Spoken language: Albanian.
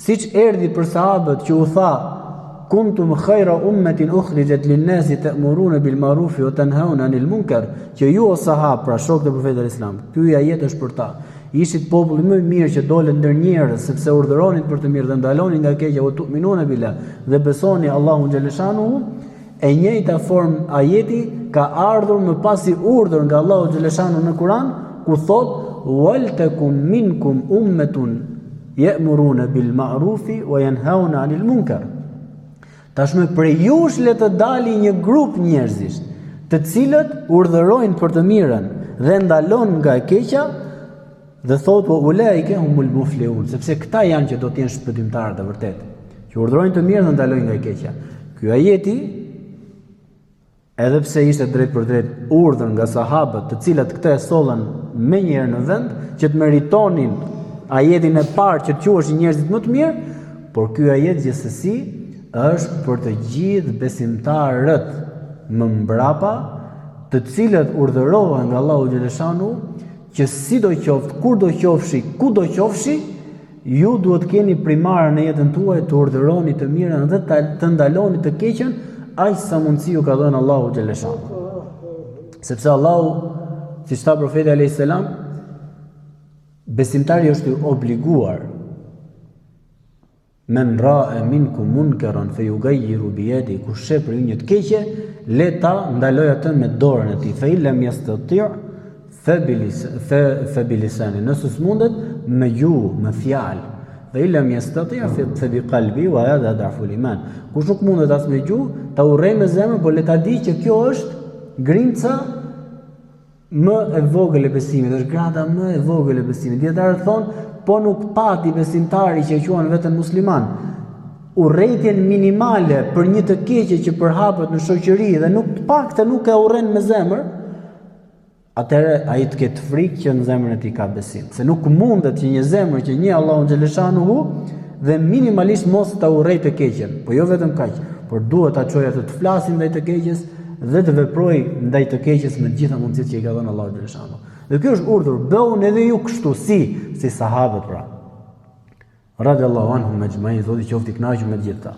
siç erdhi për sahabët që u tha kuntum khayra ummatin ukhrijat lin-nasi ta'muruna bil ma'rufi wa tanhauna 'anil munkar, që ju o sahab, pra shokët e profetit islam, ky ajet është për ta. Ishit populli më i mirë që dolën ndër njerëz, sepse urdhëronin për të mirë dhe ndalonin nga keqja, wa tu'minuna billah, dhe besoni Allahun xhaleshanuhu. E njëjta formë ajeti ka ardhur më pasi urdhër nga Allahu xhaleshanuhu në Kur'an, ku thot wal takum minkum ummatun ya'muruna bil ma'rufi wa yanhauna 'anil munkar. Tashmë prej jush le të dali një grup njerëzish, të cilët urdhërojnë për të mirën dhe ndalon nga e keqja, dhe thotë wa ulaika humul muflihun, sepse këta janë që do të jenë shpëtimtarë të vërtetë, që urdhërojnë të mirën dhe ndalojnë nga e keqja. Ky ajeti, edhe pse ishte drejt për drejt urdhër nga sahabët, të cilët këtë e sollën më njëherë në vend, që të meritonin ajetin e parë që të quheshin njerëzit më të mirë, por ky ajet gjithsesi është për të gjithë besimtarët më mbrapa, të cilët urdhërohen nga Allahu xhaleshanu që sido qoftë, kur do qofshi, ku do qofshi, ju duhet keni primare në jetën tuaj të urdhëroni të mirën dhe të ndaloni të keqen, aq sa mundësi ju ka dhënë Allahu xhaleshanu. Sepse Allahu, siç tha profeti alayhis salam, besimtari është i obliguar men ra'a minkum munkaran fayughayyiru bi yadihi, kush sheh për ju një të keqe, le ta ndaloj atë me dorën e tij. Fa illam yastati' fa bilisani, nëse s'mundet me gjuhë, me fjalë. Fa illam yastati' fa biqalbi wa hadha da'ful iman. Kush nuk mundet as me gjuhë, ta urrej me zemrën, por le ta di që kjo është grinca më e vogël e besimit, është grada më e vogël e besimit. Dietarët thonë, po nuk pati besimtari që e quhen veten musliman urrejtjen minimale për një të keqe që përhapet në shoqëri dhe nuk pakte nuk e urren me zemër, atëherë ai të ketë frikë që në zemrën e tij ka besim. Se nuk mundet që një zemër që njeh Allahun xhaleshanuhu dhe minimalisht mos ta urrej të keqen, po jo vetëm kaq, por duhet ta çojë atë të flasë ndaj të keqes dhe të veprojë ndaj të keqes me të gjitha mundësitë që i ka dhënë Allahu xhaleshanuhu. Dhe kjo është urdhër, bëun edhe ju kështu si sahabët pra. Radiallahu anhum ecmain, zoti qoftë i kënaqur me të gjitha.